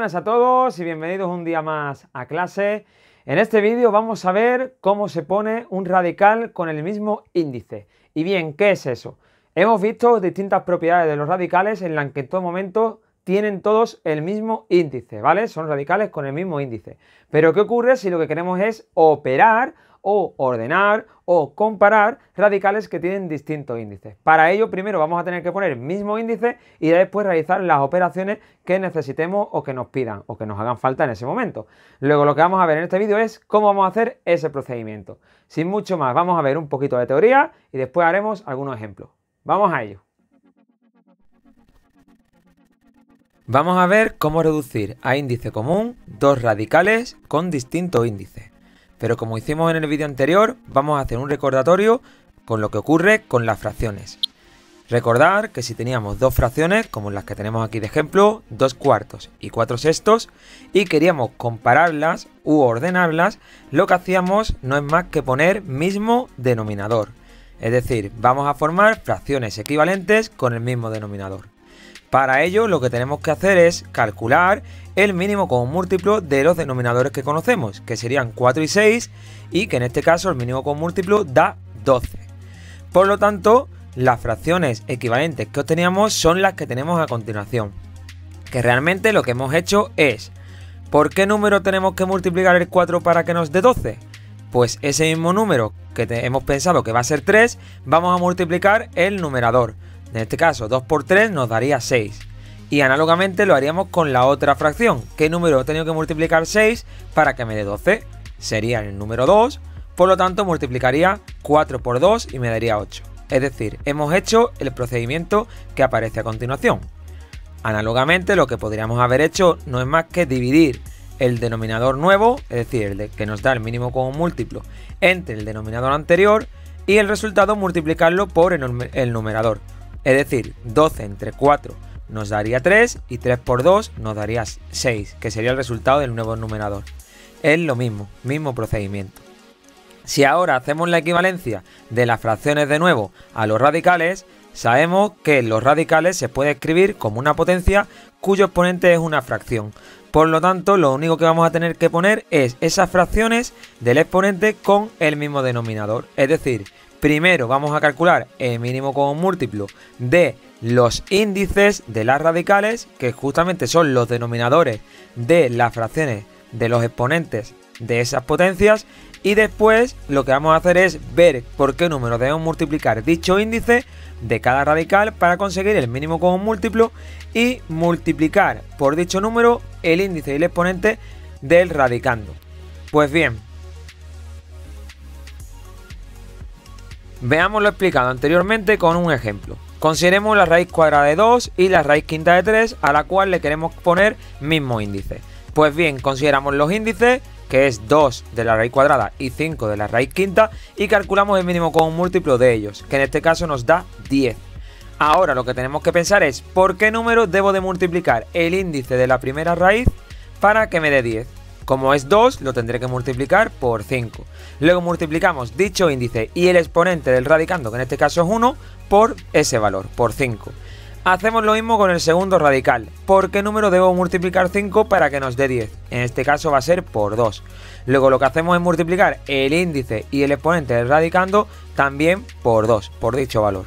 buenas a todos y bienvenidos un día más a clase. En este vídeo vamos a ver cómo se pone un radical con el mismo índice. Y bien, ¿qué es eso? Hemos visto distintas propiedades de los radicales en las que en todo momento tienen todos el mismo índice, ¿vale? Son radicales con el mismo índice. Pero ¿qué ocurre si lo que queremos es operar o ordenar o comparar radicales que tienen distintos índices? Para ello primero vamos a tener que poner el mismo índice y después realizar las operaciones que necesitemos o que nos pidan o que nos hagan falta en ese momento. Luego lo que vamos a ver en este vídeo es cómo vamos a hacer ese procedimiento. Sin mucho más, vamos a ver un poquito de teoría y después haremos algunos ejemplos. Vamos a ello. Vamos a ver cómo reducir a índice común dos radicales con distintos índices. Pero como hicimos en el vídeo anterior, vamos a hacer un recordatorio con lo que ocurre con las fracciones. Recordar que si teníamos dos fracciones, como las que tenemos aquí de ejemplo, 2/4 y 4/6, y queríamos compararlas u ordenarlas, lo que hacíamos no es más que poner mismo denominador. Es decir, vamos a formar fracciones equivalentes con el mismo denominador. Para ello lo que tenemos que hacer es calcular el mínimo común múltiplo de los denominadores que conocemos, que serían 4 y 6, y que en este caso el mínimo común múltiplo da 12. Por lo tanto, las fracciones equivalentes que obteníamos son las que tenemos a continuación. Que realmente lo que hemos hecho es, ¿por qué número tenemos que multiplicar el 4 para que nos dé 12? Pues ese mismo número que hemos pensado que va a ser 3, vamos a multiplicar el numerador. En este caso 2 por 3 nos daría 6. Y análogamente lo haríamos con la otra fracción. ¿Qué número he tenido que multiplicar 6 para que me dé 12? Sería el número 2, por lo tanto multiplicaría 4 por 2 y me daría 8. Es decir, hemos hecho el procedimiento que aparece a continuación. Análogamente lo que podríamos haber hecho no es más que dividir el denominador nuevo, es decir, el que nos da el mínimo común múltiplo, entre el denominador anterior y el resultado multiplicarlo por el numerador. Es decir, 12 entre 4 nos daría 3 y 3 por 2 nos daría 6, que sería el resultado del nuevo numerador. Es lo mismo, mismo procedimiento. Si ahora hacemos la equivalencia de las fracciones de nuevo a los radicales, sabemos que los radicales se puede escribir como una potencia cuyo exponente es una fracción. Por lo tanto, lo único que vamos a tener que poner es esas fracciones del exponente con el mismo denominador. Es decir, primero vamos a calcular el mínimo común múltiplo de los índices de las radicales, que justamente son los denominadores de las fracciones de los exponentes de esas potencias, y después lo que vamos a hacer es ver por qué número debemos multiplicar dicho índice de cada radical para conseguir el mínimo común múltiplo y multiplicar por dicho número el índice y el exponente del radicando. Pues bien, veamos lo explicado anteriormente con un ejemplo. Consideremos la raíz cuadrada de 2 y la raíz quinta de 3, a la cual le queremos poner mismo índice. Pues bien, consideramos los índices, que es 2 de la raíz cuadrada y 5 de la raíz quinta, y calculamos el mínimo común múltiplo de ellos, que en este caso nos da 10. Ahora lo que tenemos que pensar es, ¿por qué número debo de multiplicar el índice de la primera raíz para que me dé 10? Como es 2, lo tendré que multiplicar por 5. Luego multiplicamos dicho índice y el exponente del radicando, que en este caso es 1, por ese valor, por 5. Hacemos lo mismo con el segundo radical. ¿Por qué número debo multiplicar 5 para que nos dé 10? En este caso va a ser por 2. Luego lo que hacemos es multiplicar el índice y el exponente del radicando también por 2, por dicho valor.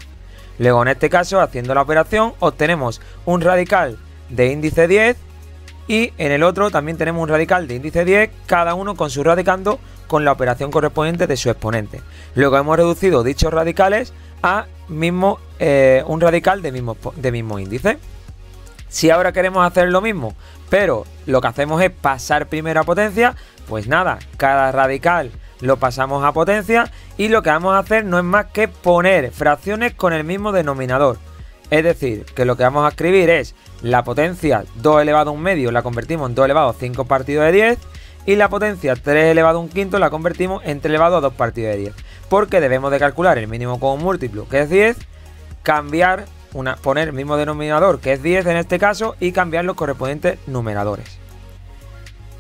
Luego en este caso, haciendo la operación, obtenemos un radical de índice 10 y en el otro también tenemos un radical de índice 10, cada uno con su radicando con la operación correspondiente de su exponente. Luego hemos reducido dichos radicales a un radical de mismo índice. Si ahora queremos hacer lo mismo, pero lo que hacemos es pasar primero a potencia, pues nada, cada radical lo pasamos a potencia y lo que vamos a hacer no es más que poner fracciones con el mismo denominador. Es decir, que lo que vamos a escribir es la potencia 2 elevado a un medio la convertimos en 2 elevado a 5 partido de 10 y la potencia 3 elevado a un quinto la convertimos en 3 elevado a 2 partido de 10. Porque debemos de calcular el mínimo común múltiplo, que es 10, poner el mismo denominador, que es 10 en este caso, y cambiar los correspondientes numeradores.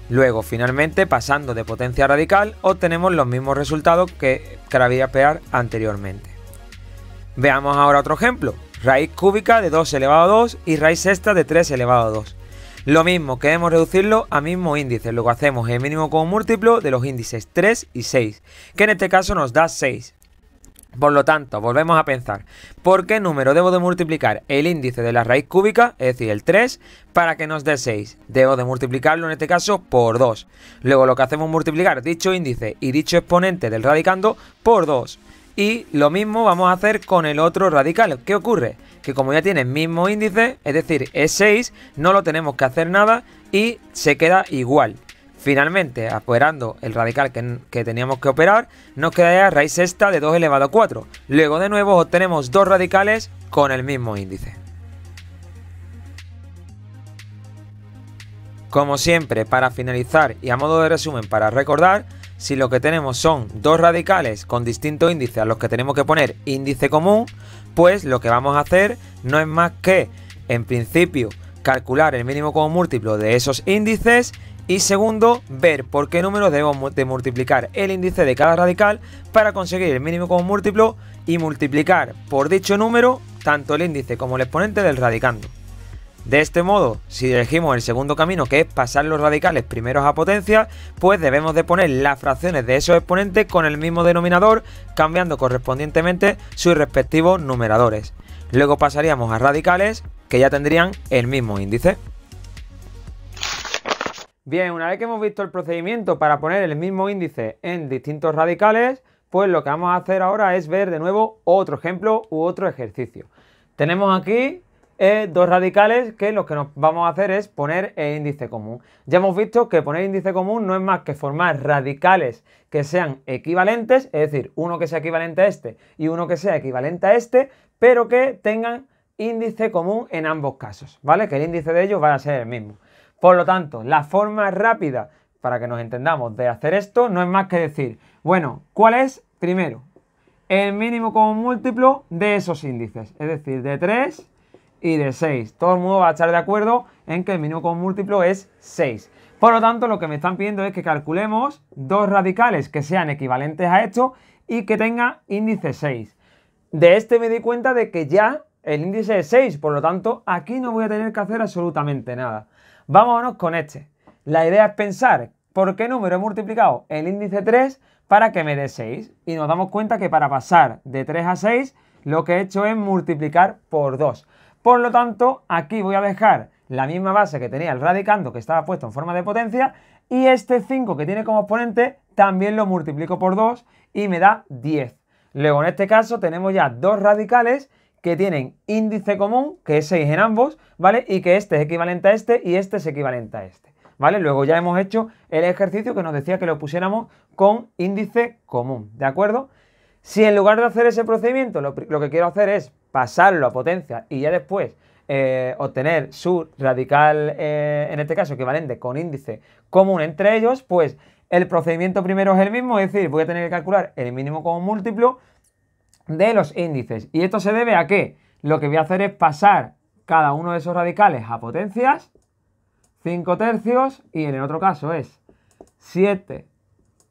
Luego, finalmente, pasando de potencia a radical, obtenemos los mismos resultados que había esperar anteriormente. Veamos ahora otro ejemplo. Raíz cúbica de 2 elevado a 2 y raíz sexta de 3 elevado a 2. Lo mismo, queremos reducirlo a mismo índice, luego hacemos el mínimo común múltiplo de los índices 3 y 6, que en este caso nos da 6. Por lo tanto, volvemos a pensar, ¿por qué número debo de multiplicar el índice de la raíz cúbica, es decir, el 3, para que nos dé 6? Debo de multiplicarlo en este caso por 2. Luego lo que hacemos es multiplicar dicho índice y dicho exponente del radicando por 2. Y lo mismo vamos a hacer con el otro radical. ¿Qué ocurre? Que como ya tiene el mismo índice, es decir, es 6, no lo tenemos que hacer nada y se queda igual. Finalmente, operando el radical que teníamos que operar, nos quedaría raíz sexta de 2 elevado a 4. Luego de nuevo obtenemos dos radicales con el mismo índice. Como siempre, para finalizar y a modo de resumen para recordar, si lo que tenemos son dos radicales con distinto índice a los que tenemos que poner índice común, pues lo que vamos a hacer no es más que, en principio, calcular el mínimo común múltiplo de esos índices. Y segundo, ver por qué número debemos de multiplicar el índice de cada radical para conseguir el mínimo común múltiplo y multiplicar por dicho número tanto el índice como el exponente del radicando. De este modo, si elegimos el segundo camino, que es pasar los radicales primeros a potencia, pues debemos de poner las fracciones de esos exponentes con el mismo denominador, cambiando correspondientemente sus respectivos numeradores. Luego pasaríamos a radicales, que ya tendrían el mismo índice. Bien, una vez que hemos visto el procedimiento para poner el mismo índice en distintos radicales, pues lo que vamos a hacer ahora es ver de nuevo otro ejemplo u otro ejercicio. Tenemos aquí dos radicales que lo que nos vamos a hacer es poner el índice común. Ya hemos visto que poner índice común no es más que formar radicales que sean equivalentes, es decir, uno que sea equivalente a este y uno que sea equivalente a este, pero que tengan índice común en ambos casos, ¿vale? Que el índice de ellos vaya a ser el mismo. Por lo tanto, la forma rápida, para que nos entendamos, de hacer esto no es más que decir, bueno, ¿cuál es, primero, el mínimo común múltiplo de esos índices? Es decir, de 3 y de 6. Todo el mundo va a estar de acuerdo en que el mínimo común múltiplo es 6. Por lo tanto, lo que me están pidiendo es que calculemos dos radicales que sean equivalentes a esto y que tengan índice 6. De este me di cuenta de que ya el índice es 6, por lo tanto, aquí no voy a tener que hacer absolutamente nada. Vámonos con este. La idea es pensar por qué número he multiplicado el índice 3 para que me dé 6. Y nos damos cuenta que para pasar de 3 a 6 lo que he hecho es multiplicar por 2. Por lo tanto, aquí voy a dejar la misma base que tenía el radicando que estaba puesto en forma de potencia y este 5 que tiene como exponente también lo multiplico por 2 y me da 10. Luego en este caso tenemos ya dos radicales que tienen índice común, que es 6 en ambos, ¿vale? Y que este es equivalente a este y este es equivalente a este, ¿vale? Luego ya hemos hecho el ejercicio que nos decía que lo pusiéramos con índice común, ¿de acuerdo? Si en lugar de hacer ese procedimiento lo que quiero hacer es pasarlo a potencia y ya después obtener su radical, en este caso equivalente con índice común entre ellos, pues el procedimiento primero es el mismo, es decir, voy a tener que calcular el mínimo común múltiplo de los índices. ¿Y esto se debe a qué? Lo que voy a hacer es pasar cada uno de esos radicales a potencias, 5 tercios, y en el otro caso es 7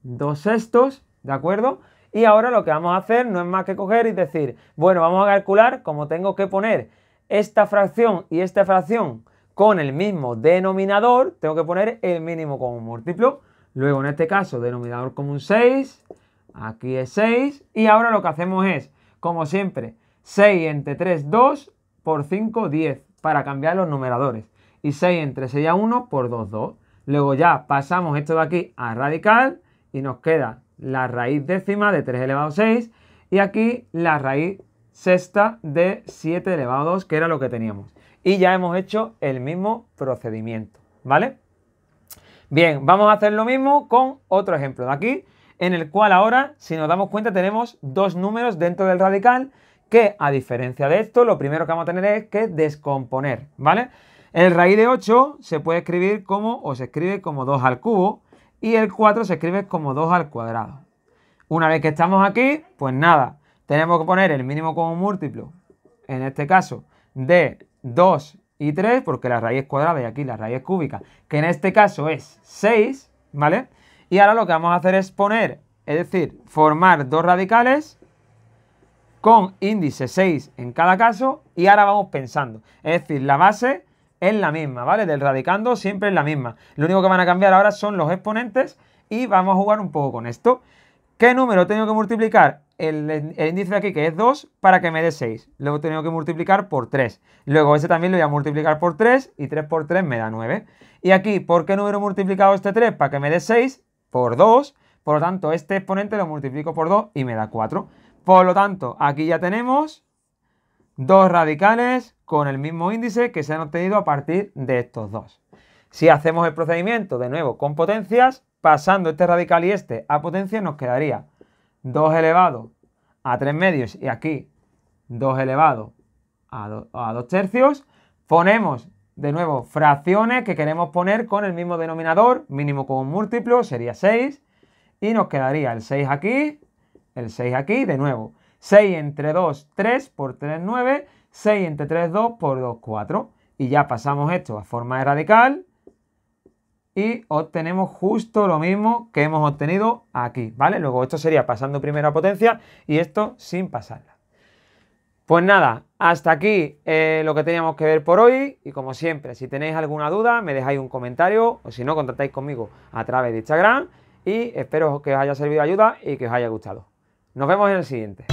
2/6, ¿de acuerdo? Y ahora lo que vamos a hacer no es más que coger y decir, bueno, vamos a calcular, como tengo que poner esta fracción y esta fracción con el mismo denominador, tengo que poner el mínimo común múltiplo. Luego en este caso, denominador común 6, aquí es 6, y ahora lo que hacemos es, como siempre, 6 entre 3, 2, por 5, 10, para cambiar los numeradores. Y 6 entre 6 a 1, por 2, 2. Luego ya pasamos esto de aquí a radical, y nos queda la raíz décima de 3 elevado a 6, y aquí la raíz sexta de 7 elevado a 2, que era lo que teníamos. Y ya hemos hecho el mismo procedimiento, ¿vale? Bien, vamos a hacer lo mismo con otro ejemplo de aquí, en el cual ahora, si nos damos cuenta, tenemos dos números dentro del radical que, a diferencia de esto, lo primero que vamos a tener es que descomponer, ¿vale? El raíz de 8 se puede escribir como, o se escribe como 2 al cubo, y el 4 se escribe como 2 al cuadrado. Una vez que estamos aquí, pues nada, tenemos que poner el mínimo común múltiplo, en este caso, de 2 y 3, porque la raíz es cuadrada y aquí la raíz es cúbica, que en este caso es 6, ¿vale? Y ahora lo que vamos a hacer es poner, es decir, formar dos radicales con índice 6 en cada caso, y ahora vamos pensando. Es decir, la base es la misma, ¿vale? Del radicando siempre es la misma. Lo único que van a cambiar ahora son los exponentes y vamos a jugar un poco con esto. ¿Qué número tengo que multiplicar? El índice de aquí, que es 2, para que me dé 6. Luego tengo que multiplicar por 3. Luego ese también lo voy a multiplicar por 3 y 3 por 3 me da 9. Y aquí, ¿por qué número he multiplicado este 3? Para que me dé 6 por 2. Por lo tanto, este exponente lo multiplico por 2 y me da 4. Por lo tanto, aquí ya tenemos dos radicales con el mismo índice que se han obtenido a partir de estos dos. Si hacemos el procedimiento de nuevo con potencias, pasando este radical y este a potencia, nos quedaría 2 elevado a 3 medios y aquí 2 elevado a 2 tercios. Ponemos de nuevo fracciones que queremos poner con el mismo denominador, mínimo común múltiplo, sería 6. Y nos quedaría el 6 aquí, el 6 aquí, de nuevo. 6 entre 2, 3, por 3, 9. 6 entre 3, 2, por 2, 4. Y ya pasamos esto a forma de radical. Y obtenemos justo lo mismo que hemos obtenido aquí, ¿vale? Luego esto sería pasando primero a potencia y esto sin pasarla. Pues nada, hasta aquí lo que teníamos que ver por hoy. Y como siempre, si tenéis alguna duda, me dejáis un comentario o si no, contactáis conmigo a través de Instagram. Y espero que os haya servido de ayuda y que os haya gustado. Nos vemos en el siguiente.